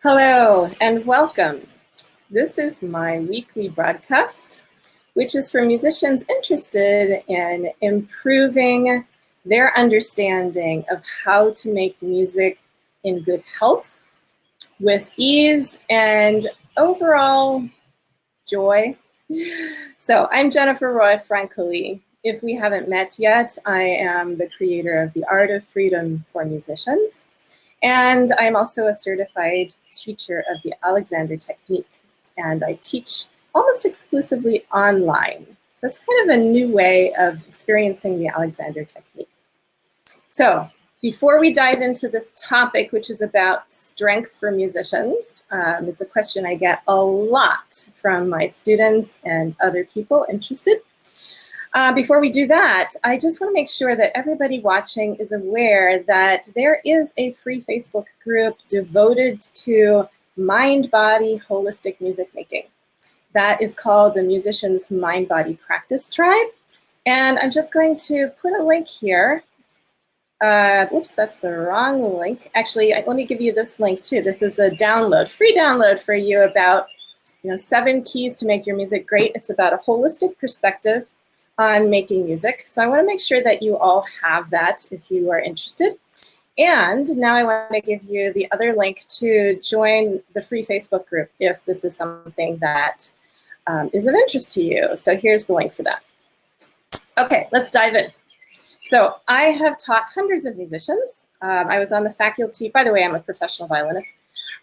Hello and welcome. This is my weekly broadcast, which is for musicians interested in improving their understanding of how to make music in good health, with ease and overall joy. So I'm Jennifer Roig-Francolí. If we haven't met yet, I am the creator of The Art of Freedom for Musicians. And I'm also a certified teacher of the Alexander technique. And I teach almost exclusively online. So it's kind of a new way of experiencing the Alexander technique. So before we dive into this topic, which is about strength for musicians, it's a question I get a lot from my students and other people interested. Before we do that, I just want to make sure that everybody watching is aware that there is a free Facebook group devoted to mind-body holistic music making. That is called the Musicians Mind-Body Practice Tribe. And I'm just going to put a link here. Oops, that's the wrong link. Actually, let me give you this link too. This is a download, free download for you about 7 keys to make your music great. It's about a holistic perspective on making music. So I want to make sure that you all have that if you are interested. And now I want to give you the other link to join the free Facebook group if this is something that is of interest to you. So here's the link for that. Okay, let's dive in. So I have taught hundreds of musicians. I was on the faculty, by the way, I'm a professional violinist.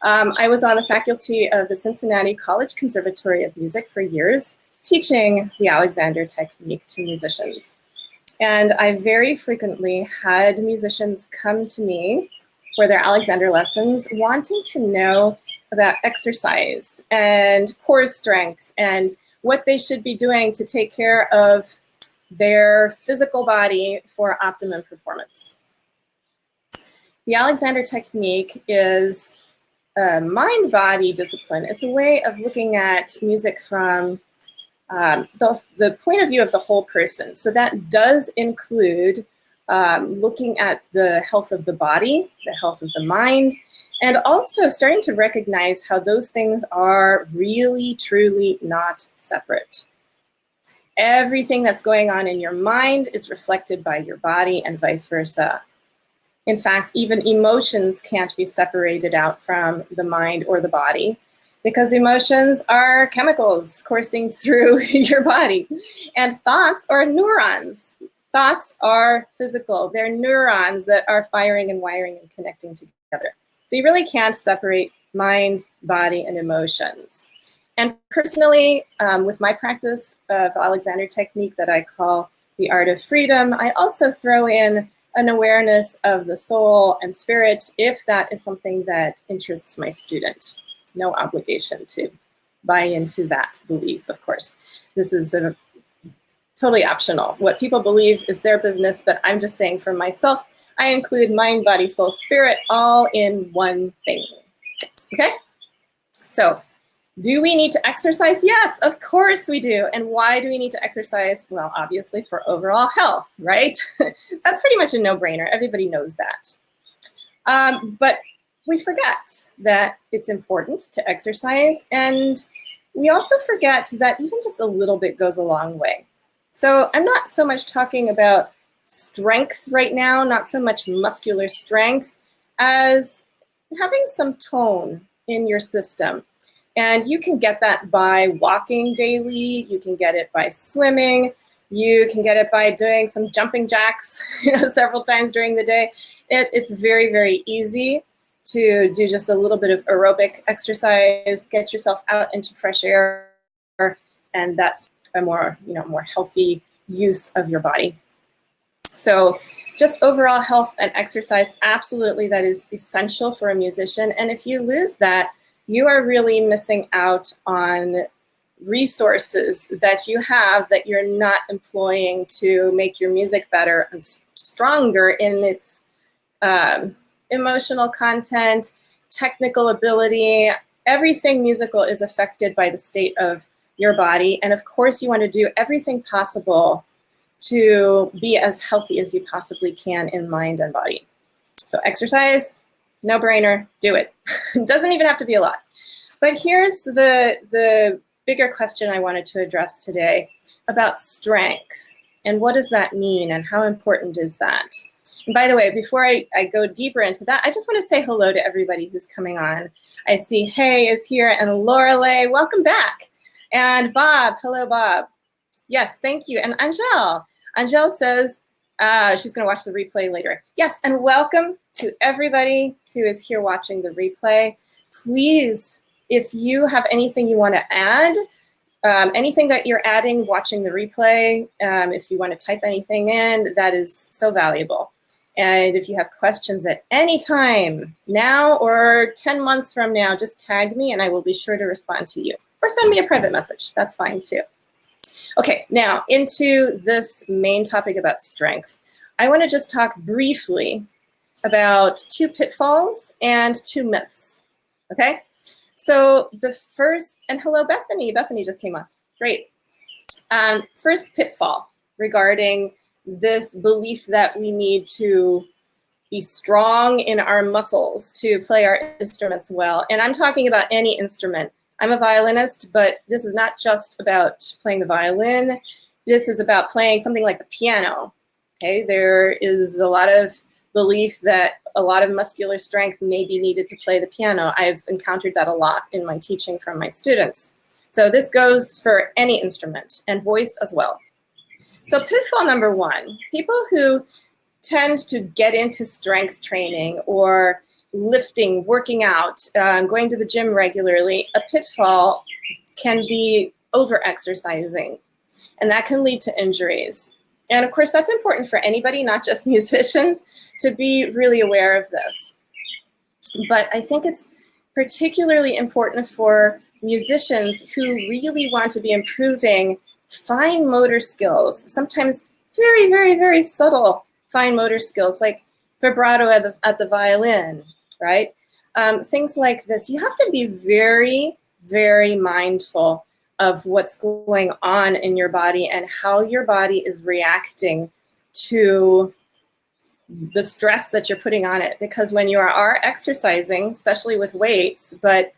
I was on the faculty of the Cincinnati College Conservatory of Music for years, teaching the Alexander technique to musicians. And I very frequently had musicians come to me for their Alexander lessons wanting to know about exercise and core strength and what they should be doing to take care of their physical body for optimum performance. The Alexander technique is a mind-body discipline. It's a way of looking at music from the point of view of the whole person. So that does include looking at the health of the body, the health of the mind, and also starting to recognize how those things are really, truly not separate. Everything that's going on in your mind is reflected by your body and vice versa. In fact, even emotions can't be separated out from the mind or the body, because emotions are chemicals coursing through your body. And thoughts are neurons. Thoughts are physical. They're neurons that are firing and wiring and connecting together. So you really can't separate mind, body, and emotions. And personally, with my practice of Alexander technique that I call the Art of Freedom, I also throw in an awareness of the soul and spirit if that is something that interests my student. No obligation to buy into that belief, of course. This is totally optional. What people believe is their business, but I'm just saying for myself, I include mind, body, soul, spirit all in one thing. Okay? So, do we need to exercise? Yes, of course we do. And why do we need to exercise? Well, obviously for overall health, right? That's pretty much a no-brainer. Everybody knows that. But we forget that it's important to exercise, and we also forget that even just a little bit goes a long way. So I'm not so much talking about strength right now, not so much muscular strength, as having some tone in your system. And you can get that by walking daily, you can get it by swimming, you can get it by doing some jumping jacks several times during the day. It's very, very easy to do just a little bit of aerobic exercise, get yourself out into fresh air, and that's a more healthy use of your body. So just overall health and exercise, absolutely, that is essential for a musician. And if you lose that, you are really missing out on resources that you have that you're not employing to make your music better and stronger in its emotional content, technical ability. Everything musical is affected by the state of your body. And of course, you want to do everything possible to be as healthy as you possibly can in mind and body. So exercise, No brainer, do it. It doesn't even have to be a lot. But here's the bigger question I wanted to address today about strength. And what does that mean and how important is that? And by the way, before I go deeper into that, I just want to say hello to everybody who's coming on. I see Hay is here and Lorelei, welcome back. And Bob, hello Bob. Yes, thank you. And Angel. Angel says she's going to watch the replay later. Yes, and welcome to everybody who is here watching the replay. Please, if you have anything you want to add, anything that you're adding watching the replay, if you want to type anything in, that is so valuable. And if you have questions at any time, now or 10 months from now, just tag me and I will be sure to respond to you. Or send me a private message. That's fine too. Okay, now into this main topic about strength. I want to just talk briefly about 2 pitfalls and 2 myths, okay? So the first, and hello Bethany, Bethany just came on, great. First pitfall regarding this belief that we need to be strong in our muscles to play our instruments well. And I'm talking about any instrument. I'm a violinist, but this is not just about playing the violin. This is about playing something like the piano. Okay, there is a lot of belief that a lot of muscular strength may be needed to play the piano. I've encountered that a lot in my teaching from my students. So this goes for any instrument and voice as well. So pitfall number 1, people who tend to get into strength training or lifting, working out, going to the gym regularly, a pitfall can be over-exercising, and that can lead to injuries. And of course, that's important for anybody, not just musicians, to be really aware of this. But I think it's particularly important for musicians who really want to be improving fine motor skills, sometimes very, very, very subtle fine motor skills, like vibrato at the violin, right? Things like this. You have to be very, very mindful of what's going on in your body and how your body is reacting to the stress that you're putting on it. Because when you are exercising, especially with weights, but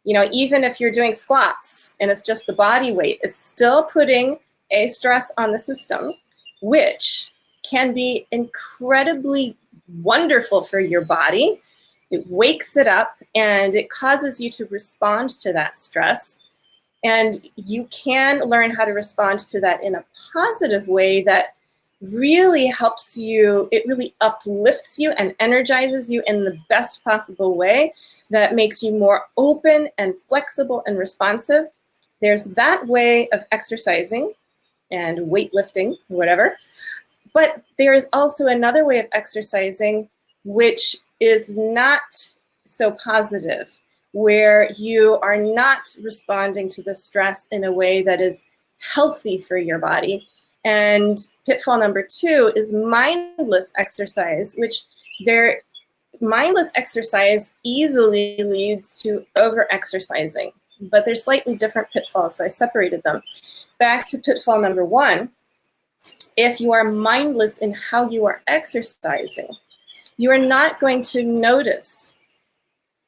you know, even if you're doing squats and it's just the body weight, it's still putting a stress on the system, which can be incredibly wonderful for your body. It wakes it up and it causes you to respond to that stress. And you can learn how to respond to that in a positive way that really helps you, it really uplifts you and energizes you in the best possible way that makes you more open and flexible and responsive. There's that way of exercising and weightlifting, whatever. But there is also another way of exercising which is not so positive, where you are not responding to the stress in a way that is healthy for your body. And pitfall number 2 is mindless exercise, which mindless exercise easily leads to over-exercising, but they're slightly different pitfalls, so I separated them. Back to pitfall number 1, if you are mindless in how you are exercising, you are not going to notice.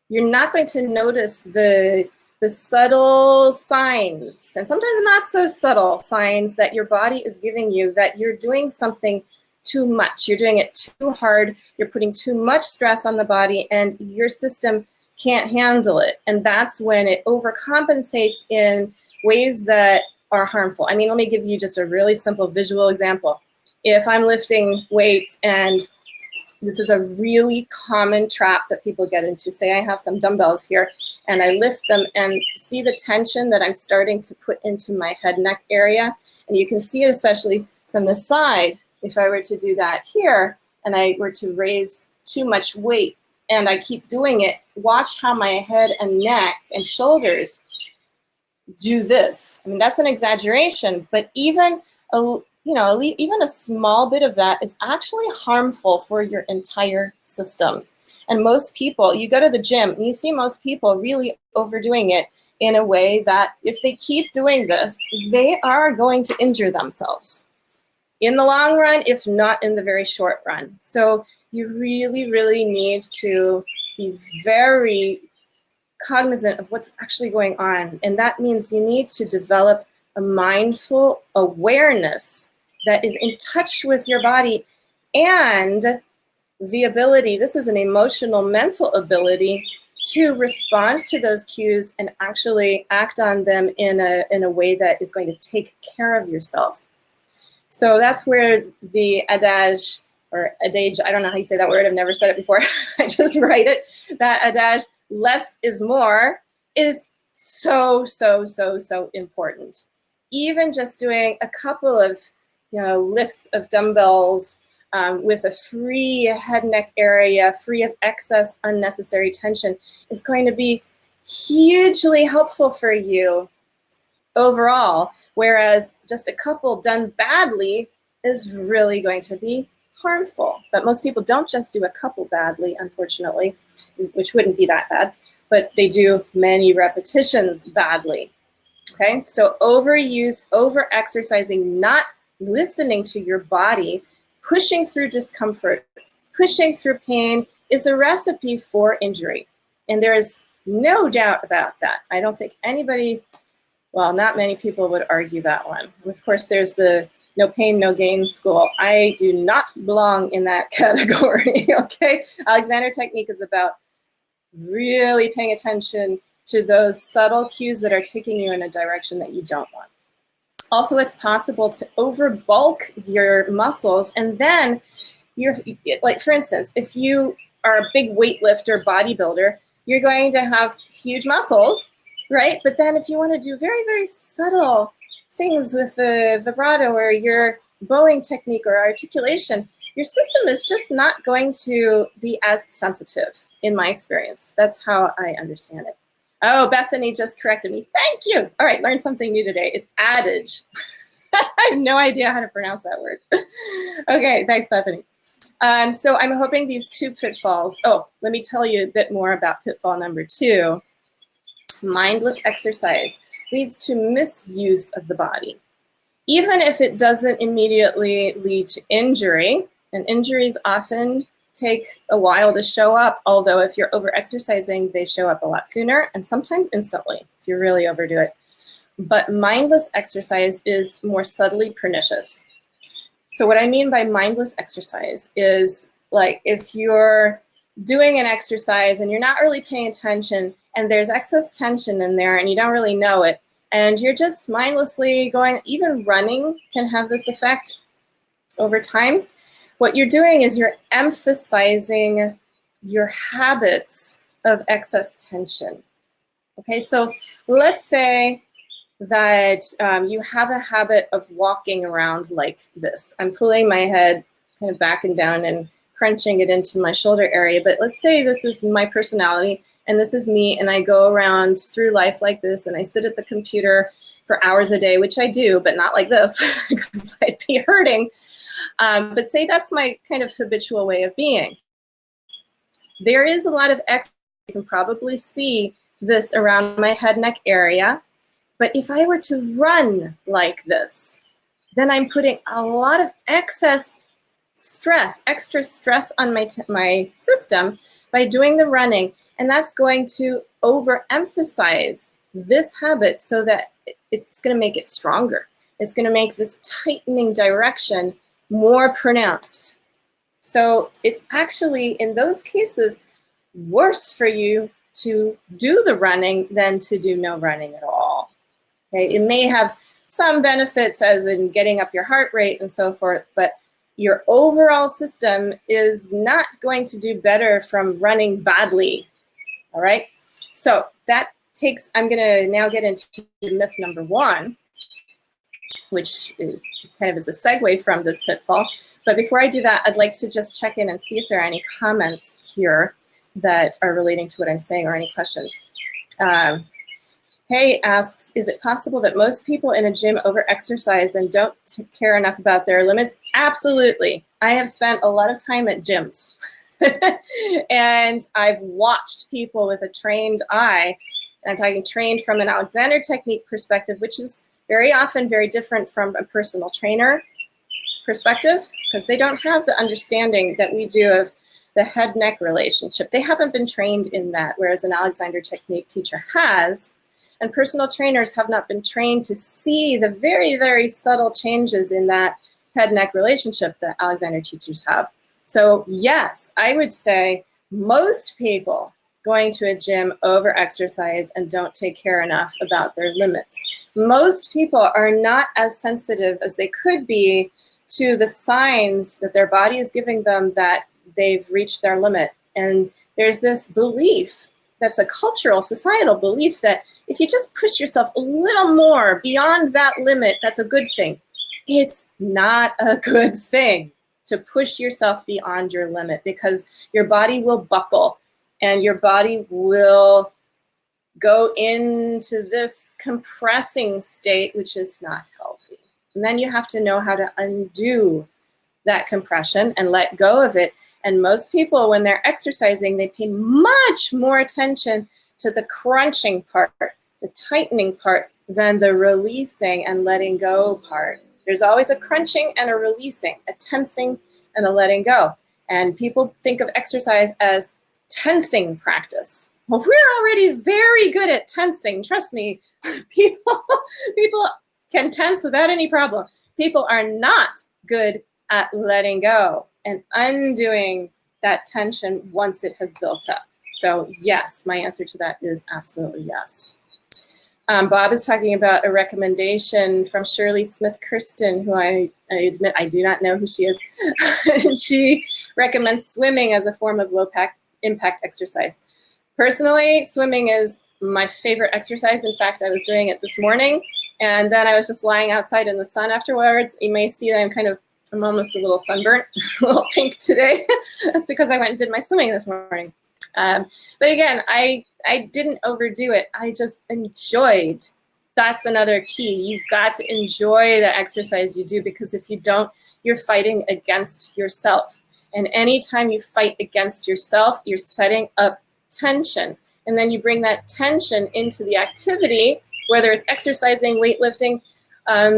You're not going to notice the subtle signs, and sometimes not so subtle signs that your body is giving you that you're doing something too much. You're doing it too hard. You're putting too much stress on the body, and your system can't handle it. And that's when it overcompensates in ways that are harmful. I mean, let me give you just a really simple visual example. If I'm lifting weights, and this is a really common trap that people get into. Say I have some dumbbells here and I lift them and see the tension that I'm starting to put into my head neck area. And you can see it especially from the side. If I were to do that here and I were to raise too much weight and I keep doing it, watch how my head and neck and shoulders do this. I mean, that's an exaggeration, but even even a small bit of that is actually harmful for your entire system. And most people, you go to the gym and you see most people really overdoing it in a way that if they keep doing this, they are going to injure themselves in the long run, if not in the very short run. So you really, really need to be very cognizant of what's actually going on. And that means you need to develop a mindful awareness that is in touch with your body, and the ability, this is an emotional, mental ability, to respond to those cues and actually act on them in a way that is going to take care of yourself. So that's where the adage, or adage, I don't know how you say that word, I've never said it before, I just write it, that adage, less is more, is so, so, so, so important. Even just doing a couple of, lifts of dumbbells with a free head neck area, free of excess unnecessary tension, is going to be hugely helpful for you overall, whereas just a couple done badly is really going to be harmful. But most people don't just do a couple badly, unfortunately, which wouldn't be that bad, but they do many repetitions badly. Okay, so overuse, over-exercising, not listening to your body, pushing through discomfort, pushing through pain is a recipe for injury. And there is no doubt about that. I don't think anybody, well, not many people would argue that one. And of course, there's the no pain, no gain school. I do not belong in that category, okay? Alexander technique is about really paying attention to those subtle cues that are taking you in a direction that you don't want. Also, it's possible to overbulk your muscles, and then you're, like, for instance, if you are a big weightlifter, bodybuilder, you're going to have huge muscles, right? But then if you want to do very, very subtle things with the vibrato or your bowing technique or articulation, your system is just not going to be as sensitive, in my experience. That's how I understand it. Oh, Bethany just corrected me. Thank you. All right, learned something new today. It's adage. I have no idea how to pronounce that word. Okay, thanks, Bethany. So I'm hoping these two pitfalls. Oh, let me tell you a bit more about pitfall number 2. Mindless exercise leads to misuse of the body. Even if it doesn't immediately lead to injury, and injuries often take a while to show up, although if you're over-exercising, they show up a lot sooner and sometimes instantly if you really overdo it. But mindless exercise is more subtly pernicious. So what I mean by mindless exercise is, like, if you're doing an exercise and you're not really paying attention and there's excess tension in there and you don't really know it, and you're just mindlessly going, even running can have this effect over time. What you're doing is you're emphasizing your habits of excess tension. Okay, so let's say that you have a habit of walking around like this. I'm pulling my head kind of back and down and crunching it into my shoulder area, but let's say this is my personality and this is me, and I go around through life like this, and I sit at the computer for hours a day, which I do, but not like this because I'd be hurting. But say that's my kind of habitual way of being. There is a lot of excess. You can probably see this around my head neck area. But if I were to run like this, then I'm putting a lot of excess stress, extra stress on my system by doing the running. And that's going to overemphasize this habit so that it's going to make it stronger. It's going to make this tightening direction more pronounced. So it's actually, in those cases, worse for you to do the running than to do no running at all. Okay? It may have some benefits, as in getting up your heart rate and so forth, but your overall system is not going to do better from running badly. All right? So that takes, I'm going to now get into myth number 1, which is kind of is a segue from this pitfall. But before I do that, I'd like to just check in and see if there are any comments here that are relating to what I'm saying, or any questions. Hey asks, is it possible that most people in a gym over-exercise and don't care enough about their limits? Absolutely. I have spent a lot of time at gyms. And I've watched people with a trained eye, and I'm talking trained from an Alexander technique perspective, which is very often very different from a personal trainer perspective, because they don't have the understanding that we do of the head-neck relationship. They haven't been trained in that, whereas an Alexander technique teacher has. And personal trainers have not been trained to see the very, very subtle changes in that head-neck relationship that Alexander teachers have. So yes, I would say most people going to a gym over-exercise and don't take care enough about their limits. Most people are not as sensitive as they could be to the signs that their body is giving them that they've reached their limit. And there's this belief that's a cultural, societal belief that if you just push yourself a little more beyond that limit, that's a good thing. It's not a good thing to push yourself beyond your limit, because your body will buckle and your body will go into this compressing state, which is not healthy. And then you have to know how to undo that compression and let go of it. And most people, when they're exercising, they pay much more attention to the crunching part, the tightening part, than the releasing and letting go part. There's always a crunching and a releasing, a tensing and a letting go. And people think of exercise as tensing practice. Well, we're already very good at tensing. Trust me, people can tense without any problem. People are not good at letting go and undoing that tension once it has built up. So yes, my answer to that is absolutely yes. Bob is talking about a recommendation from Shirley Smith-Kirsten, who I admit I do not know who she is. She recommends swimming as a form of low-impact exercise. Personally, swimming is my favorite exercise. In fact, I was doing it this morning, and then I was just lying outside in the sun afterwards. You may see that I'm almost a little sunburnt, a little pink today. That's because I went and did my swimming this morning. But again, I didn't overdo it. I just enjoyed. That's another key. You've got to enjoy the exercise you do, because if you don't, you're fighting against yourself. And anytime you fight against yourself, you're setting up tension. And then you bring that tension into the activity, whether it's exercising, weightlifting,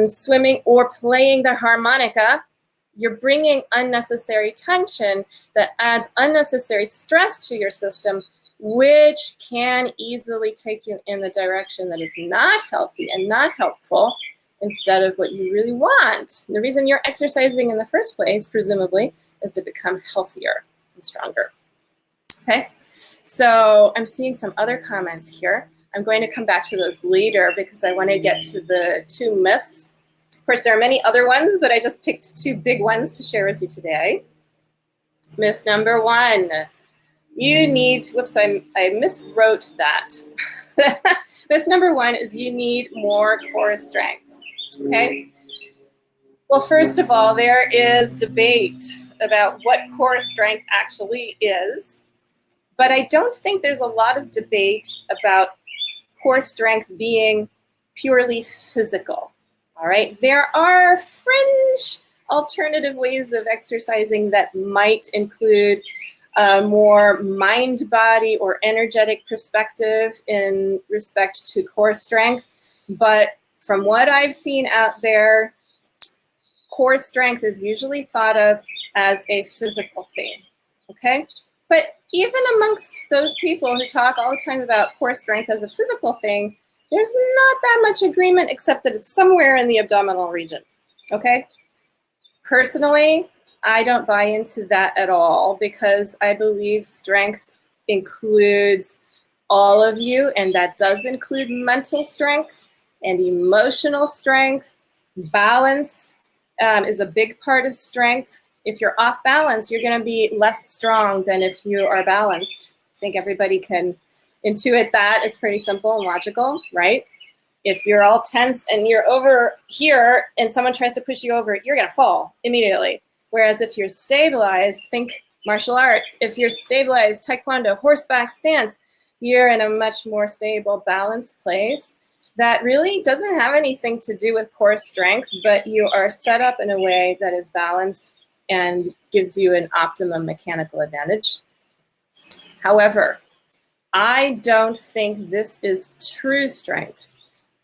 swimming, or playing the harmonica. You're bringing unnecessary tension that adds unnecessary stress to your system, which can easily take you in the direction that is not healthy and not helpful, instead of what you really want. The reason you're exercising in the first place, presumably, is to become healthier and stronger. Okay, so I'm seeing some other comments here. I'm going to come back to those later because I want to get to the 2 myths. Of course, there are many other ones, but I just picked 2 big ones to share with you today. Myth number 1, you need, whoops, I miswrote that. Myth number 1 is you need more core strength, okay? Well, first of all, there is debate about what core strength actually is, but I don't think there's a lot of debate about core strength being purely physical. All right, there are fringe alternative ways of exercising that might include a more mind-body or energetic perspective in respect to core strength. But from what I've seen out there, core strength is usually thought of as a physical thing, okay? But even amongst those people who talk all the time about core strength as a physical thing, there's not that much agreement, except that it's somewhere in the abdominal region, okay? Personally, I don't buy into that at all, because I believe strength includes all of you, and that does include mental strength and emotional strength. Balance is a big part of strength. If you're off balance, you're going to be less strong than if you are balanced. I think everybody can intuit that. It's pretty simple and logical, right? If you're all tense and you're over here and someone tries to push you over, you're going to fall immediately. Whereas if you're stabilized, think martial arts. If you're stabilized, taekwondo, horseback stance, you're in a much more stable, balanced place. That really doesn't have anything to do with core strength, but you are set up in a way that is balanced and gives you an optimum mechanical advantage. However, I don't think this is true strength.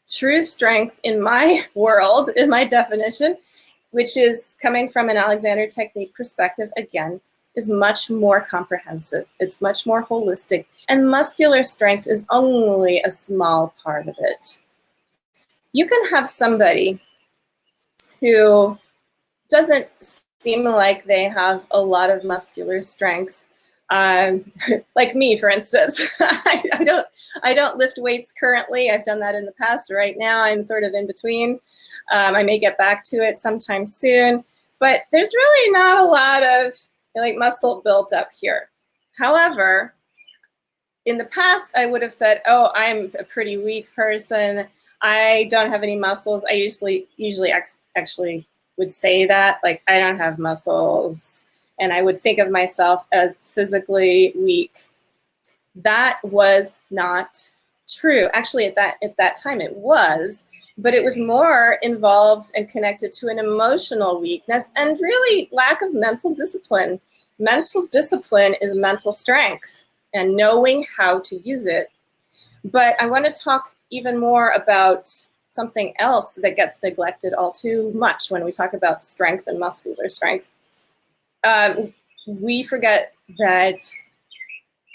True strength in my world, in my definition, which is coming from an Alexander technique perspective, again, is much more comprehensive. It's much more holistic. And muscular strength is only a small part of it. You can have somebody who doesn't seem like they have a lot of muscular strength, like me, for instance. I don't lift weights currently. I've done that in the past. Right now, I'm sort of in between. I may get back to it sometime soon, but there's really not a lot of like muscle built up here. However, in the past, I would have said, "Oh, I'm a pretty weak person. I don't have any muscles." I usually actually would say that, like, I don't have muscles, and I would think of myself as physically weak. That was not true. Actually, at that time it was, but it was more involved and connected to an emotional weakness and really lack of mental discipline. Mental discipline is mental strength and knowing how to use it. But I want to talk even more about something else that gets neglected all too much when we talk about strength and muscular strength. We forget that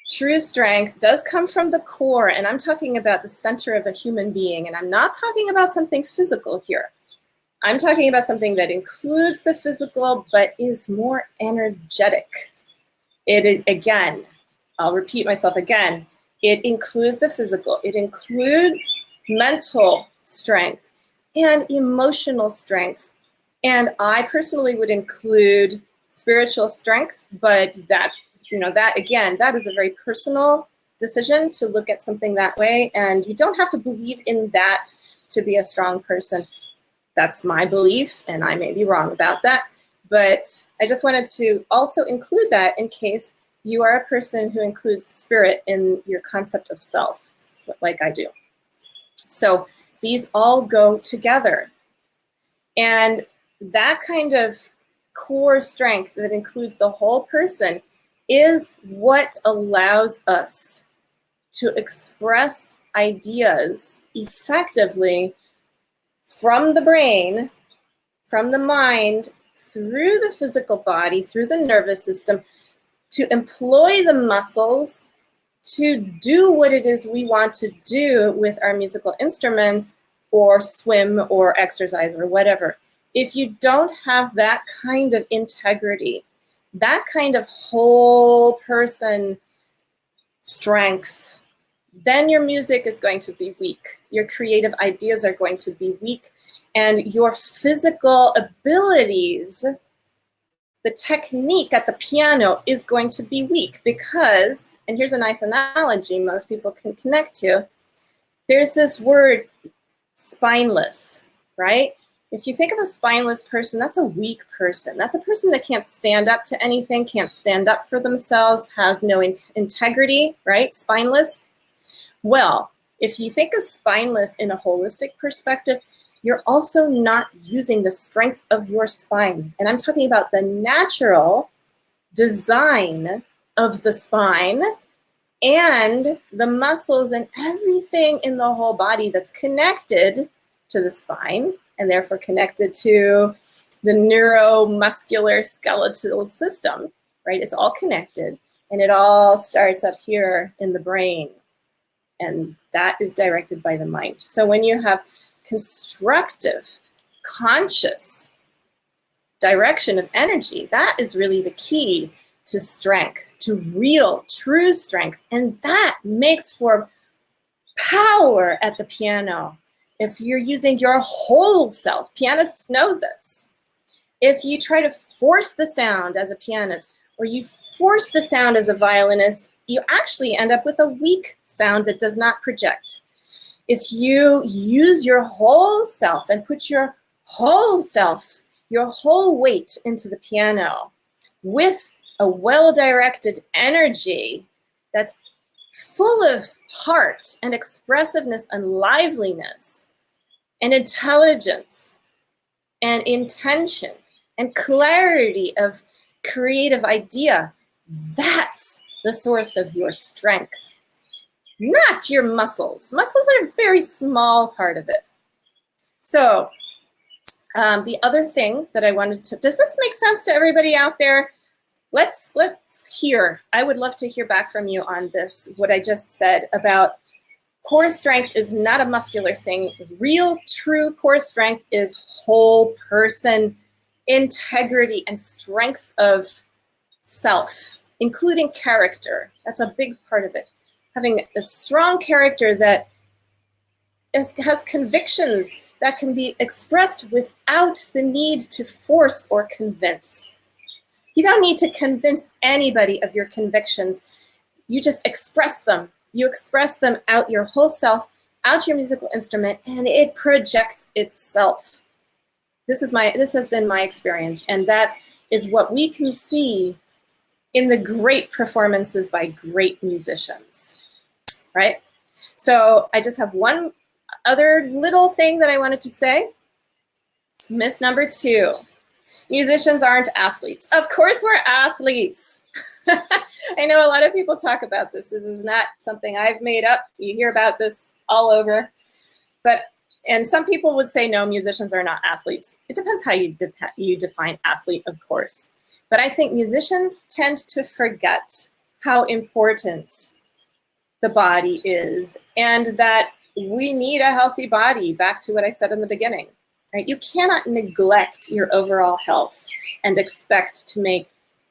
true strength does come from the core, and I'm talking about the center of a human being, and I'm not talking about something physical here. I'm talking about something that includes the physical, but is more energetic. Again, I'll repeat myself again. It includes the physical. It includes mental strength and emotional strength. And I personally would include spiritual strength, but that again, that is a very personal decision to look at something that way. And you don't have to believe in that to be a strong person. That's my belief, and I may be wrong about that. But I just wanted to also include that in case you are a person who includes spirit in your concept of self, like I do. So these all go together. And that kind of core strength that includes the whole person is what allows us to express ideas effectively from the brain, from the mind, through the physical body, through the nervous system, to employ the muscles to do what it is we want to do with our musical instruments, or swim or exercise or whatever. If you don't have that kind of integrity, that kind of whole person strength, then your music is going to be weak. Your creative ideas are going to be weak, and your physical abilities, the technique at the piano is going to be weak because, and here's a nice analogy most people can connect to, there's this word spineless, right? If you think of a spineless person, that's a weak person. That's a person that can't stand up to anything, can't stand up for themselves, has no integrity, right? Spineless. Well, if you think of spineless in a holistic perspective, you're also not using the strength of your spine. And I'm talking about the natural design of the spine and the muscles and everything in the whole body that's connected to the spine and therefore connected to the neuromuscular skeletal system, right? It's all connected, and it all starts up here in the brain, and that is directed by the mind. So when you have constructive, conscious direction of energy, that is really the key to strength, to real, true strength. And that makes for power at the piano. If you're using your whole self, pianists know this. If you try to force the sound as a pianist, or you force the sound as a violinist, you actually end up with a weak sound that does not project. If you use your whole self and put your whole self, your whole weight into the piano with a well-directed energy that's full of heart and expressiveness and liveliness and intelligence and intention and clarity of creative idea, that's the source of your strength, not your muscles. Muscles are a very small part of it. So the other thing that I wanted to, does this make sense to everybody out there? let's hear. I would love to hear back from you on this, what I just said about core strength is not a muscular thing. Real, true core strength is whole person integrity and strength of self, including character. That's a big part of it. Having a strong character that has convictions that can be expressed without the need to force or convince. You don't need to convince anybody of your convictions. You just express them. You express them out your whole self, out your musical instrument, and it projects itself. This has been my experience, and that is what we can see in the great performances by great musicians, right? So I just have one other little thing that I wanted to say. Myth number 2, musicians aren't athletes. Of course we're athletes. I know a lot of people talk about this. This is not something I've made up. You hear about this all over. And some people would say, no, musicians are not athletes. It depends how you define athlete, of course. But I think musicians tend to forget how important the body is and that we need a healthy body, back to what I said in the beginning. Right? You cannot neglect your overall health and expect to make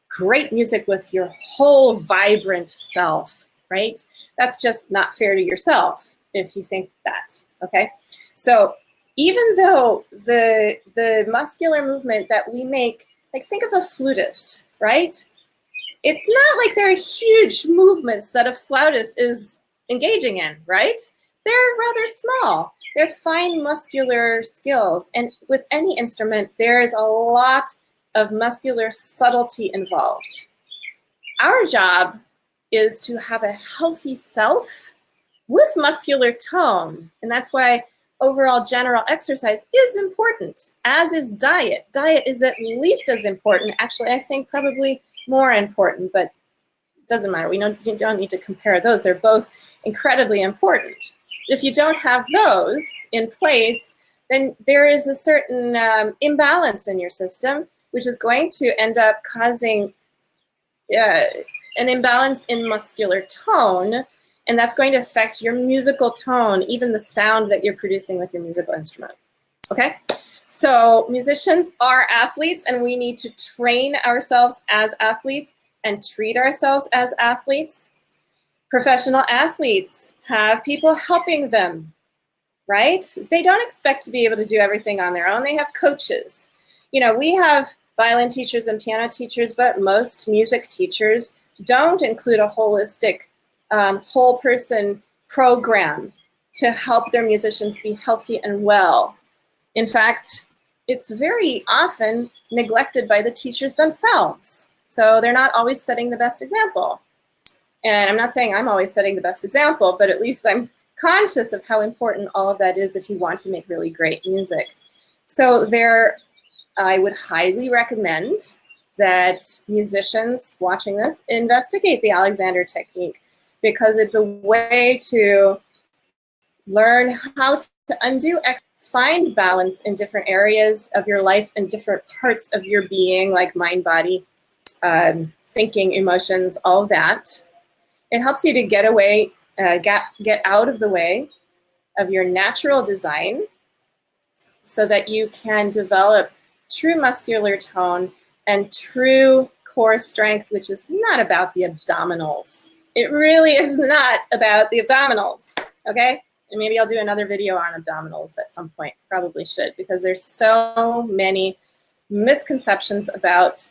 great music with your whole vibrant self, right? That's just not fair to yourself if you think that, okay? So even though the muscular movement that we make, like think of a flutist, right? It's not like there are huge movements that a flautist is engaging in, right? They're rather small. They're fine muscular skills. And with any instrument, there is a lot of muscular subtlety involved. Our job is to have a healthy self with muscular tone. And that's why overall general exercise is important, as is diet. Diet is at least as important. Actually, I think probably more important, but it doesn't matter. We don't need to compare those. They're both incredibly important. If you don't have those in place, then there is a certain imbalance in your system, which is going to end up causing an imbalance in muscular tone, and that's going to affect your musical tone, even the sound that you're producing with your musical instrument, okay? So musicians are athletes, and we need to train ourselves as athletes and treat ourselves as athletes. Professional athletes have people helping them, right? They don't expect to be able to do everything on their own. They have coaches. You know, we have violin teachers and piano teachers, but most music teachers don't include a holistic, whole person program to help their musicians be healthy and well. In fact, it's very often neglected by the teachers themselves. So they're not always setting the best example. And I'm not saying I'm always setting the best example, but at least I'm conscious of how important all of that is if you want to make really great music. So I would highly recommend that musicians watching this investigate the Alexander technique, because it's a way to learn how to undo, find balance in different areas of your life and different parts of your being, like mind, body, thinking, emotions, all that. It helps you to get away, get out of the way of your natural design so that you can develop true muscular tone and true core strength, which is not about the abdominals. It really is not about the abdominals, okay? And maybe I'll do another video on abdominals at some point, probably should, because there's so many misconceptions about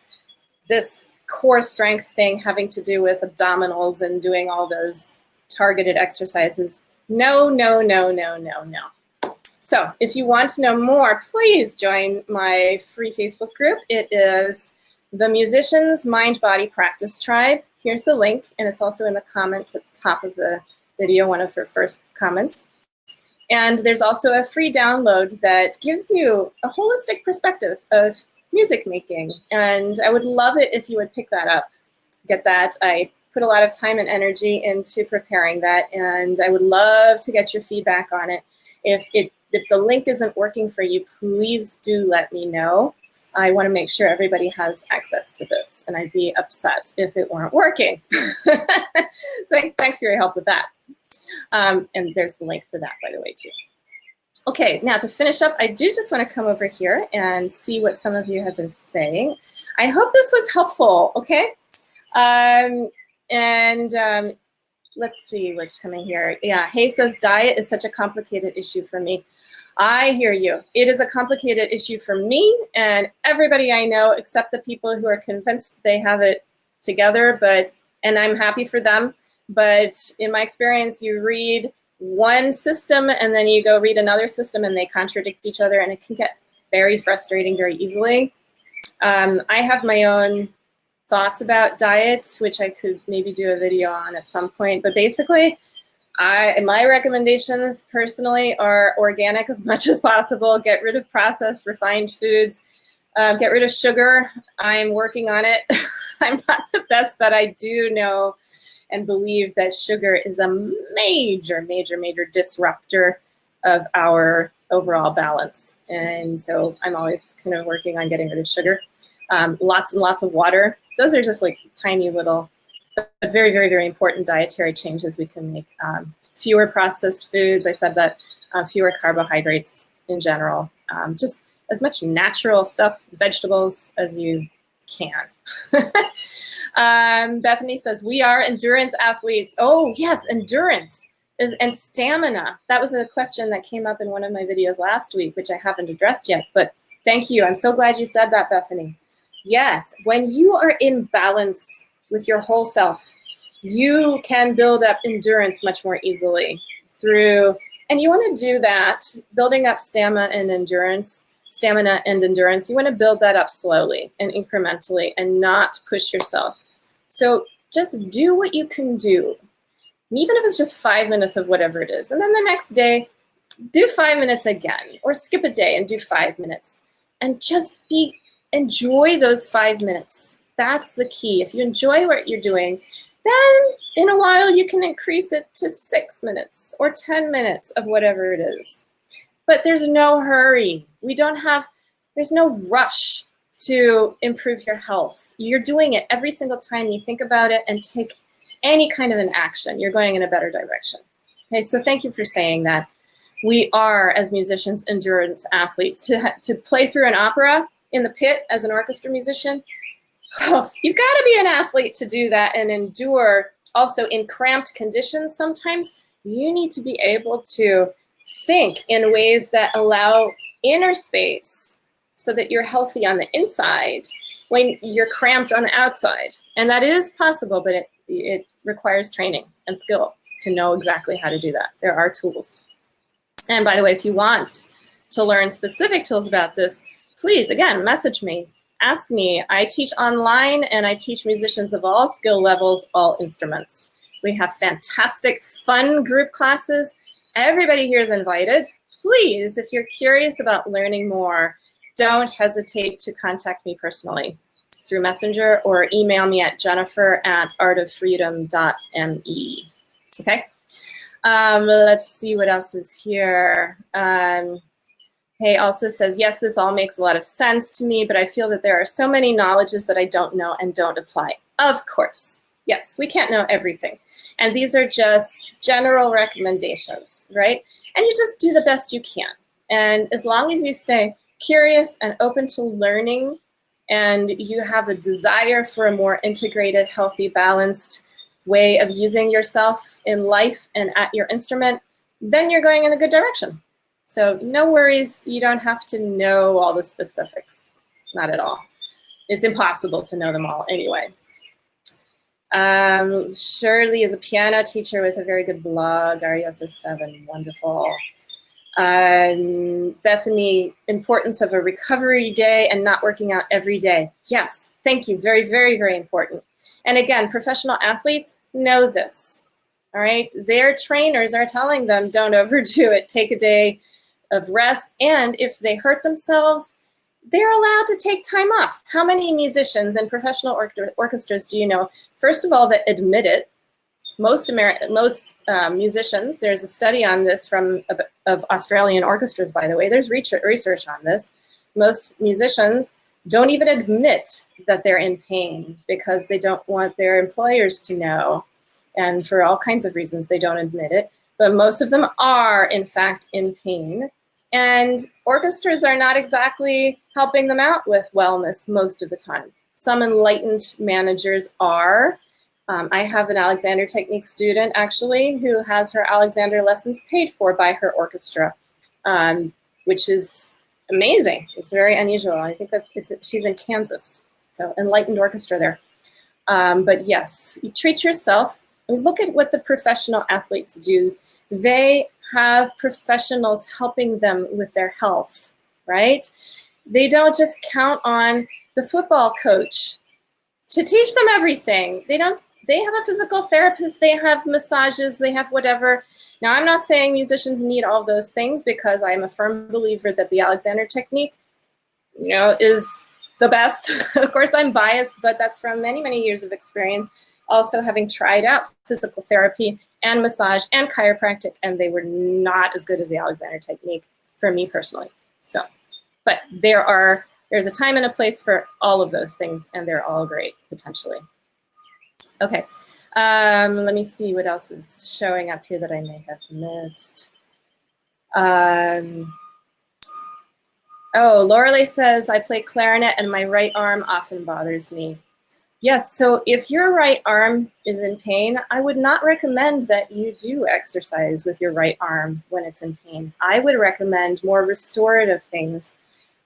this core strength thing having to do with abdominals and doing all those targeted exercises. No, no, no, no, no, no. So if you want to know more, please join my free Facebook group. It is the Musicians Mind Body Practice Tribe. Here's the link, and it's also in the comments at the top of the video, one of the first comments. And there's also a free download that gives you a holistic perspective of music making, and I would love it if you would pick that up, get that. I put a lot of time and energy into preparing that, and I would love to get your feedback on it. If the link isn't working for you, please do let me know. I want to make sure everybody has access to this, and I'd be upset if it weren't working. So thanks for your help with that. And there's the link for that, by the way, too. Okay, now to finish up, I do just want to come over here and see what some of you have been saying. I hope this was helpful, okay? Let's see what's coming here. Yeah, Hay says, diet is such a complicated issue for me. I hear you. It is a complicated issue for me and everybody I know, except the people who are convinced they have it together, and I'm happy for them. But in my experience, you read one system and then you go read another system and they contradict each other, and it can get very frustrating very easily. I have my own thoughts about diet, which I could maybe do a video on at some point. But basically, my recommendations personally are organic as much as possible. Get rid of processed, refined foods. Get rid of sugar. I'm working on it. I'm not the best, but I do know and believe that sugar is a major, major, major disruptor of our overall balance. And so I'm always kind of working on getting rid of sugar. Lots and lots of water. Those are just like tiny little, but very, very, very important dietary changes we can make. Fewer processed foods. I said that fewer carbohydrates in general. Just as much natural stuff, vegetables as you can. Bethany says, we are endurance athletes. Oh, yes, endurance and stamina. That was a question that came up in one of my videos last week, which I haven't addressed yet, but thank you. I'm so glad you said that, Bethany. Yes, when you are in balance with your whole self, you can build up endurance much more easily and you want to do that, building up stamina and endurance. You want to build that up slowly and incrementally and not push yourself. So just do what you can do, even if it's just 5 minutes of whatever it is. And then the next day, do 5 minutes again, or skip a day and do 5 minutes. And just enjoy those 5 minutes. That's the key. If you enjoy what you're doing, then in a while you can increase it to 6 minutes or 10 minutes of whatever it is. But there's no hurry. There's no rush to improve your health. You're doing it every single time you think about it and take any kind of an action. You're going in a better direction. Okay, so thank you for saying that. We are, as musicians, endurance athletes. To play through an opera in the pit as an orchestra musician, you've got to be an athlete to do that and endure. Also, in cramped conditions, sometimes you need to be able to think in ways that allow inner space so that you're healthy on the inside when you're cramped on the outside. And that is possible, but it requires training and skill to know exactly how to do that. There are tools. And by the way, if you want to learn specific tools about this, please, again, message me. Ask me. I teach online and I teach musicians of all skill levels, all instruments. We have fantastic, fun group classes. Everybody here is invited. Please, if you're curious about learning more, don't hesitate to contact me personally through Messenger or email me at jennifer@artoffreedom.me. Okay? Let's see what else is here. Hey also says, yes, this all makes a lot of sense to me, but I feel that there are so many knowledges that I don't know and don't apply. Of course. Yes, we can't know everything. And these are just general recommendations, right? And you just do the best you can. And as long as you stay curious and open to learning, and you have a desire for a more integrated, healthy, balanced way of using yourself in life and at your instrument, then you're going in a good direction. So no worries, you don't have to know all the specifics, not at all. It's impossible to know them all anyway. Shirley is a piano teacher with a very good blog. Arios is 7, wonderful. Bethany, importance of a recovery day and not working out every day. Yes, thank you, very, very, very important. And again, professional athletes know this, all right? Their trainers are telling them, don't overdo it, take a day of rest, and if they hurt themselves, they're allowed to take time off. How many musicians and professional orchestras do you know, first of all, that admit it? Most musicians, there's a study on this of Australian orchestras, by the way. There's research on this. Most musicians don't even admit that they're in pain because they don't want their employers to know. And for all kinds of reasons, they don't admit it. But most of them are, in fact, in pain. And orchestras are not exactly helping them out with wellness most of the time. Some enlightened managers are. I have an Alexander Technique student, actually, who has her Alexander lessons paid for by her orchestra, which is amazing. It's very unusual. I think that she's in Kansas, so enlightened orchestra there. But yes, you treat yourself. Look at what the professional athletes do. They have professionals helping them with their health, right? They don't just count on the football coach to teach them everything. They have a physical therapist, they have massages, they have whatever. Now, I'm not saying musicians need all those things, because I'm a firm believer that the Alexander Technique, is the best. Of course, I'm biased, but that's from many, many years of experience. Also having tried out physical therapy and massage and chiropractic, and they were not as good as the Alexander Technique for me personally. So, but there's a time and a place for all of those things, and they're all great potentially. Okay, let me see what else is showing up here that I may have missed. Oh, Lorelei says, I play clarinet and my right arm often bothers me. Yes, so if your right arm is in pain, I would not recommend that you do exercise with your right arm when it's in pain. I would recommend more restorative things.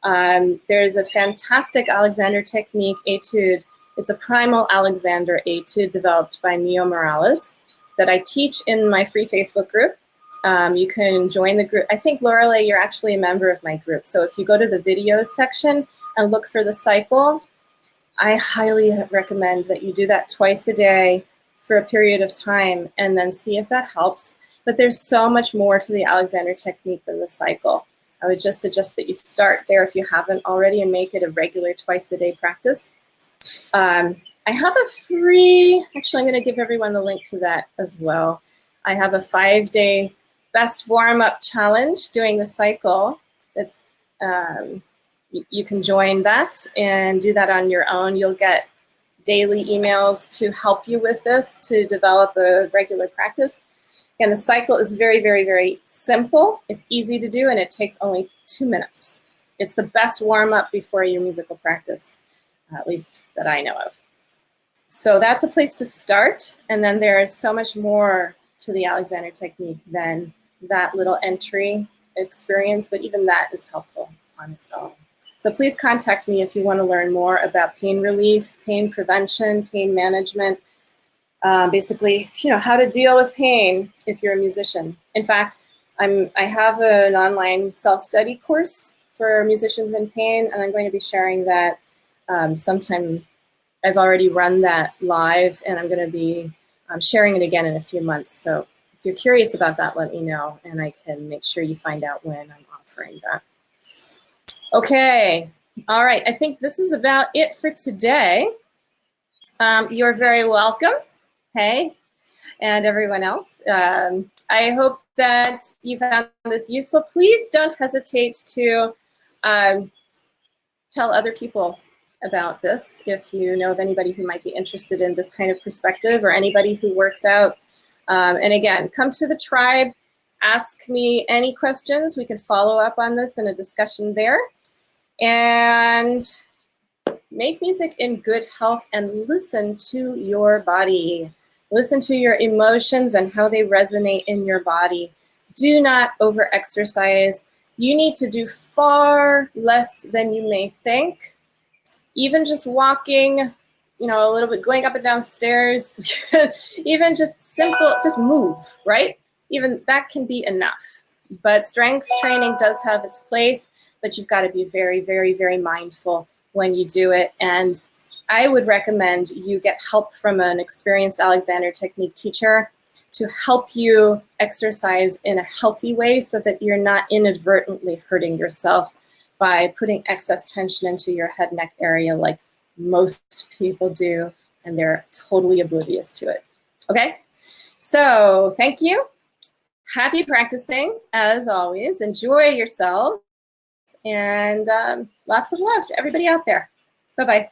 There's a fantastic Alexander Technique etude. It's a primal Alexander etude developed by Mio Morales that I teach in my free Facebook group. You can join the group. I think, Lorelei, you're actually a member of my group. So if you go to the videos section and look for the cycle, I highly recommend that you do that twice a day for a period of time and then see if that helps. But there's so much more to the Alexander Technique than the cycle. I would just suggest that you start there if you haven't already and make it a regular twice a day practice. I have a free, actually I'm going to give everyone the link to that as well. I have a 5-day best warm-up challenge doing the cycle. It's you can join that and do that on your own. You'll get daily emails to help you with this, to develop a regular practice. And the cycle is very, very, very simple. It's easy to do, and it takes only 2 minutes. It's the best warm-up before your musical practice, at least that I know of. So that's a place to start. And then there is so much more to the Alexander Technique than that little entry experience, but even that is helpful on its own. So please contact me if you want to learn more about pain relief, pain prevention, pain management, basically, how to deal with pain if you're a musician. In fact, I have an online self-study course for musicians in pain, and I'm going to be sharing that sometime. I've already run that live, and I'm going to be sharing it again in a few months. So if you're curious about that, let me know, and I can make sure you find out when I'm offering that. Okay, all right, I think this is about it for today. You're very welcome, hey, and everyone else. I hope that you found this useful. Please don't hesitate to tell other people about this if you know of anybody who might be interested in this kind of perspective, or anybody who works out. And again, come to the tribe, ask me any questions. We can follow up on this in a discussion there. And make music in good health and listen to your body. Listen to your emotions and how they resonate in your body. Do not over-exercise. You need to do far less than you may think. Even just walking, a little bit, going up and down stairs, even just simple, just move, right? Even that can be enough. But strength training does have its place, but you've got to be very, very, very mindful when you do it. And I would recommend you get help from an experienced Alexander Technique teacher to help you exercise in a healthy way so that you're not inadvertently hurting yourself by putting excess tension into your head neck area like most people do, and they're totally oblivious to it. Okay, so thank you. Happy practicing as always. Enjoy yourself. And lots of love to everybody out there. Bye-bye.